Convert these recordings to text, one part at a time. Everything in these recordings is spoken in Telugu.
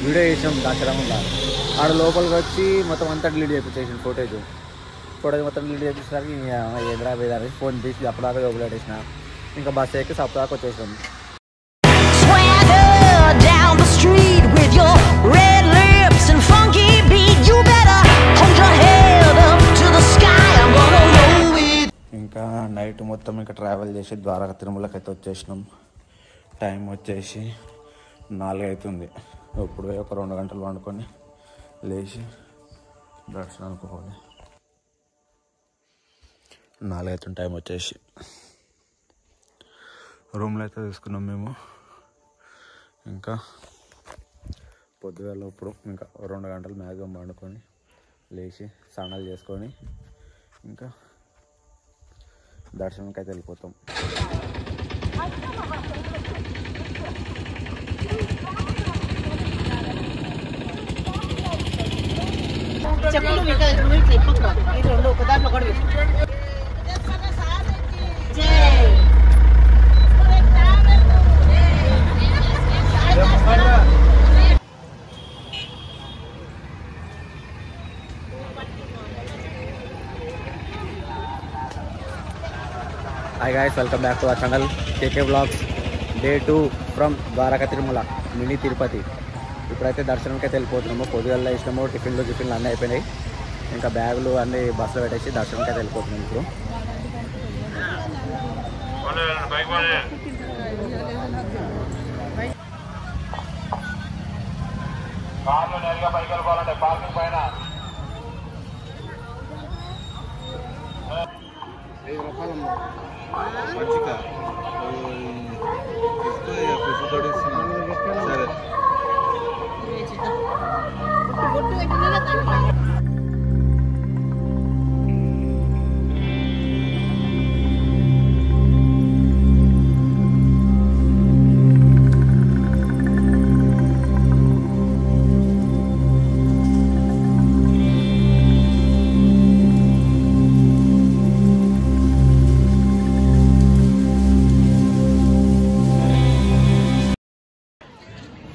వీడియో చేసాం దాచడంలో ఆడ లోపలికి వచ్చి మొత్తం అంతా డిలీట్ చేయించేసాను ఫోటోజ్ మొత్తం డిలీట్ చేయించడానికి ఎదురా వేదాన్ని ఫోన్ తీసి అప్పటిదాకా వదిలేసిన ఇంకా బస్ ఎక్కి సప్తాదాకా వచ్చేసాం. ఇంకా నైట్ మొత్తం ఇంకా ట్రావెల్ చేసి ద్వారకా తిరుమలకి అయితే వచ్చేసినాం. టైం వచ్చేసి 4 అవుతుంది. ఇప్పుడు ఒక 2 గంటలు వండుకొని లేచి దర్శనానికి పోవాలి. 4 అవుతుంది టైం వచ్చేసి. రూమ్లో అయితే తీసుకున్నాం మేము. ఇంకా పొద్దుగాల ఇప్పుడు ఇంకా 2 గంటలు మ్యాక్సిమం వండుకొని లేచి స్నానాలు చేసుకొని ఇంకా దర్శనానికి అయితే వెళ్ళిపోతాం. Hi guys, welcome back to our channel KK Vlogs. Day 2 from Dwaraka Tirumala, Mini Tirupati. ఇప్పుడైతే దర్శనంకి అయితే వెళ్ళిపోతున్నాము. పొద్దుగల్లా ఇష్టము టిఫిన్లు అన్నీ అయిపోయినాయి. ఇంకా బ్యాగులు అన్నీ బస్సులో పెట్టేసి దర్శనంకి అయితే వెళ్ళిపోతున్నాం. ఇప్పుడు కార్లు నేరుగా పైకి వెళ్ళిపోవాలంటే పార్కింగ్ పైన 5 రూపాయలు మంచిగా సరే.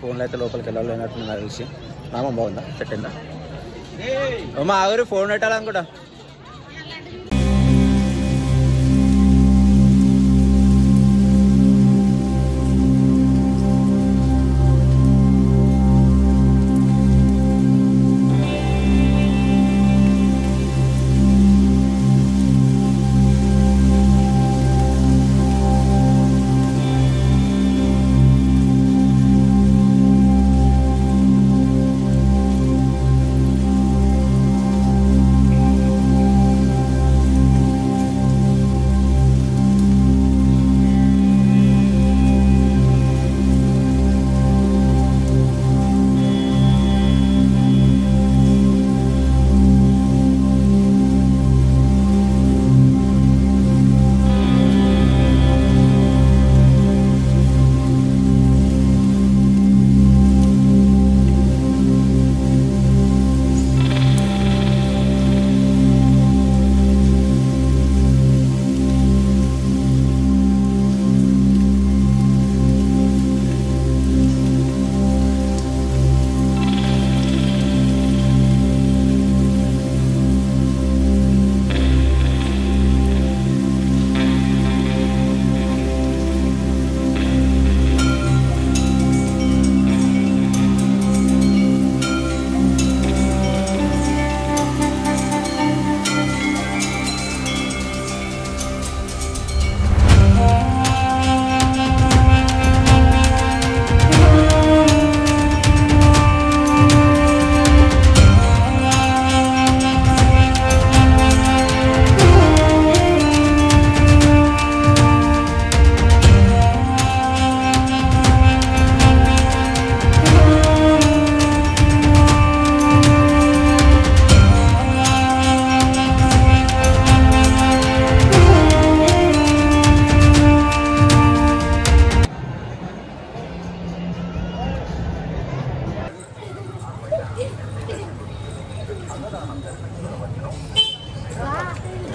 ఫోన్లో అయితే లోపలికి వెళ్ళాలన్నట్టు నాకు తెలిసి. మామ బాగుందా? సెట్ అయిందా? అమ్మ ఆవిరి ఫోన్ పెట్టాలనుకుంటా.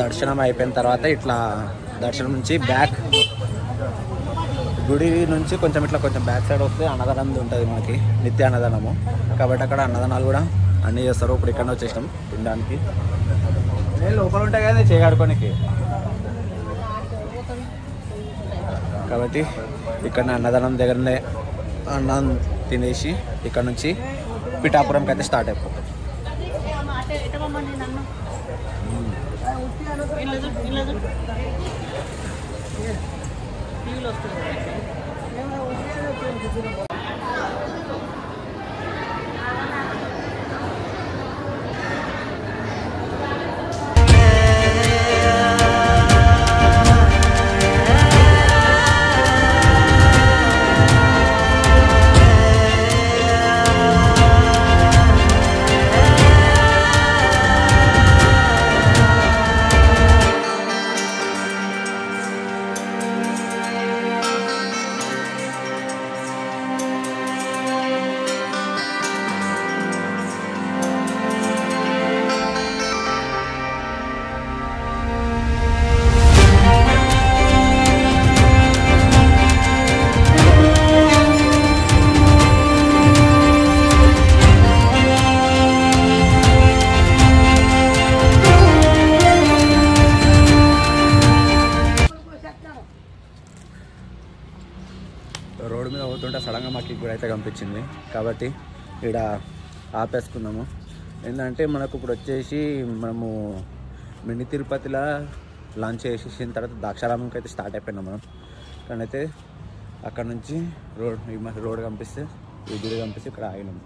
దర్శనం అయిపోయిన తర్వాత ఇట్లా దర్శనం నుంచి బ్యాక్ గుడి నుంచి కొంచెం ఇట్లా కొంచెం బ్యాక్ సైడ్ వస్తే అన్నదానం ఉంటుంది మనకి, నిత్య అన్నదానము. కాబట్టి అక్కడ అన్నదానాలు కూడా అన్నీ చేస్తారు. ఇప్పుడు ఇక్కడ వచ్చేసినాం తినడానికి. నేను లోపల ఉంటాయి కదా చేయగాడుకోనికి, కాబట్టి ఇక్కడ అన్నదానం దగ్గరనే అన్నం తినేసి ఇక్కడ నుంచి పిఠాపురంకి అయితే స్టార్ట్ అయిపోతాం. రోడ్డు మీద పోతుంటే సడన్గా మాకు ఇప్పుడు అయితే కనిపించింది, కాబట్టి ఇక్కడ ఆపేసుకున్నాము. ఏంటంటే మనకు ఇప్పుడు వచ్చేసి మనము మినీ తిరుపతిలో లాంచ్ చేసేసిన తర్వాత ద్రాక్షారామంకి అయితే స్టార్ట్ అయిపోయినాం మనం. కానీ అయితే అక్కడ నుంచి రోడ్ కనిపిస్తే ఈ గుడి కనిపిస్తే ఇక్కడ ఆగినాము.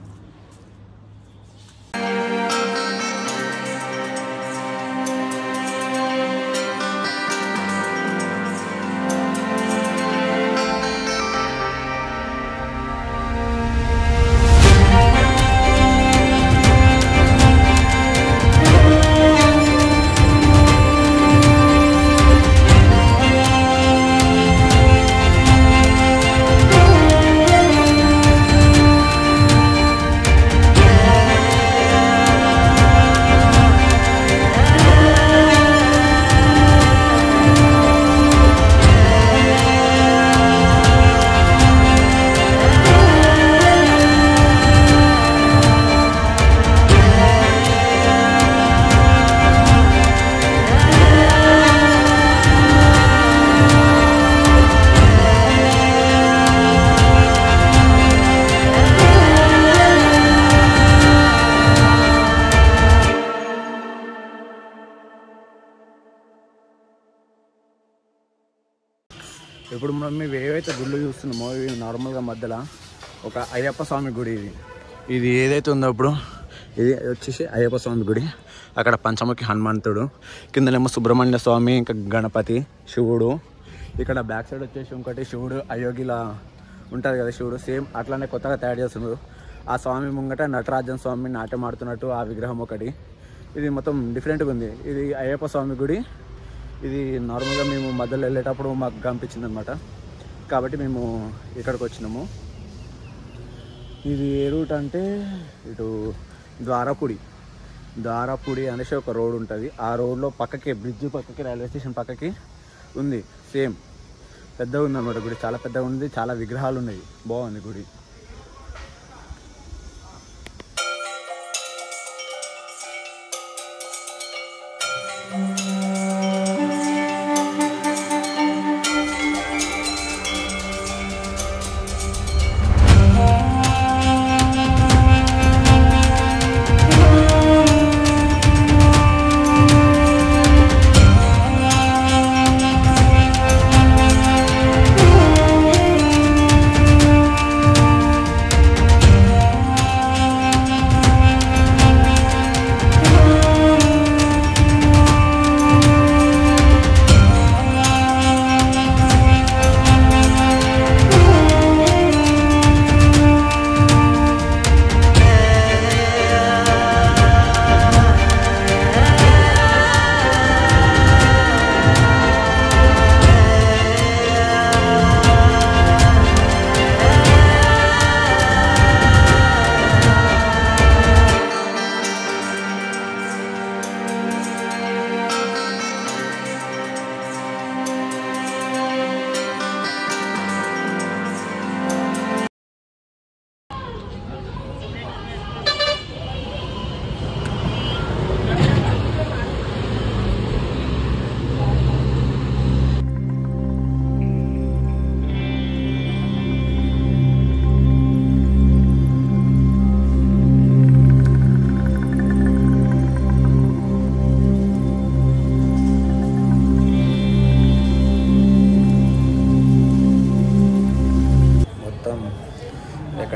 ఇప్పుడు మేము ఏవైతే గుళ్ళు చూస్తున్నామో ఇవి నార్మల్గా మధ్యలో ఒక అయ్యప్ప స్వామి గుడి. ఇది ఏదైతే ఉందో ఇప్పుడు ఇది వచ్చేసి అయ్యప్ప స్వామి గుడి. అక్కడ పంచముఖి హనుమంతుడు, కిందనేమో సుబ్రహ్మణ్య స్వామి, ఇంకా గణపతి, శివుడు. ఇక్కడ బ్యాక్ సైడ్ వచ్చేసి ఇంకోటి శివుడు అయోగిలా ఉంటుంది కదా శివుడు, సేమ్ అట్లానే కొత్తగా తయారు చేస్తున్నారు. ఆ స్వామి ముంగట నటరాజన్ స్వామి నాట్యం ఆడుతున్నట్టు ఆ విగ్రహం ఒకటి. ఇది మొత్తం డిఫరెంట్గా ఉంది. ఇది అయ్యప్ప స్వామి గుడి. ఇది నార్మల్గా మేము మధ్యలో వెళ్ళేటప్పుడు మాకు కనిపించింది అనమాట, కాబట్టి మేము ఇక్కడికి వచ్చినాము. ఇది ఏ రూట్ అంటే ఇటు ద్వారపుడి అనేసి ఒక రోడ్ ఉంటుంది. ఆ రోడ్లో పక్కకి బ్రిడ్జ్ పక్కకి రైల్వే స్టేషన్ పక్కకి ఉంది. సేమ్ పెద్దగా ఉంది అనమాట గుడి, చాలా పెద్దగా ఉంది, చాలా విగ్రహాలు ఉన్నాయి, బాగుంది గుడి.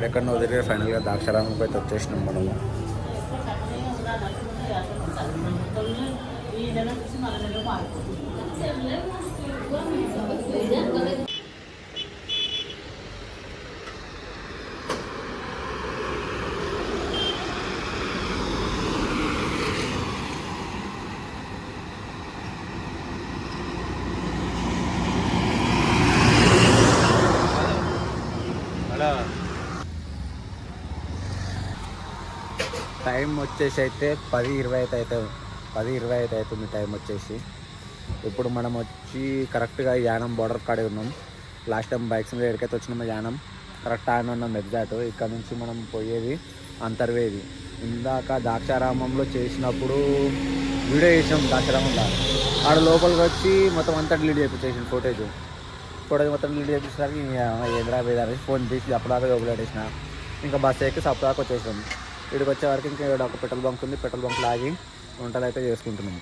ఎక్కడెక్కడో తిరిగి ఫైనల్గా ద్రాక్షారామంకి అయితే వచ్చేసినాం మనము. టైం వచ్చేసి అయితే 10:20 అయితే అవుతుంది టైం వచ్చేసి. ఇప్పుడు మనం వచ్చి కరెక్ట్గా యానం బార్డర్ కాడే ఉన్నాం. లాస్ట్ టైం బైక్స్ మీద ఎక్కడికైతే వచ్చినామో యానం కరెక్ట్ ఆయన ఉన్నాం ఎగ్జాక్ట్. ఇక్కడ నుంచి మనం పోయేది అంతర్వేది. ఇందాక ద్రాక్షారామంలో చేసినప్పుడు వీడియో చేసినాం ద్రాక్షారామంలో. ఆడ లోపలికి వచ్చి మొత్తం అంతా డిలీట్ చేయించేసిన ఫోటేజ్ మొత్తం డిలీట్ చేయించడానికి ఎదురా వేదాన్ని ఫోన్ తీసి అప్పటిదాకా వదిలేసిన. ఇంకా బస్సు ఎక్కి అప్పటిదాకా వచ్చేసినాం. ఇక్కడికి వచ్చే వరకు ఇంకా ఇక్కడ ఒక పెట్రోల్ బంక్ ఉంది. పెట్రోల్ బంక్ లాగి వంటలు అయితే చేసుకుంటున్నాం.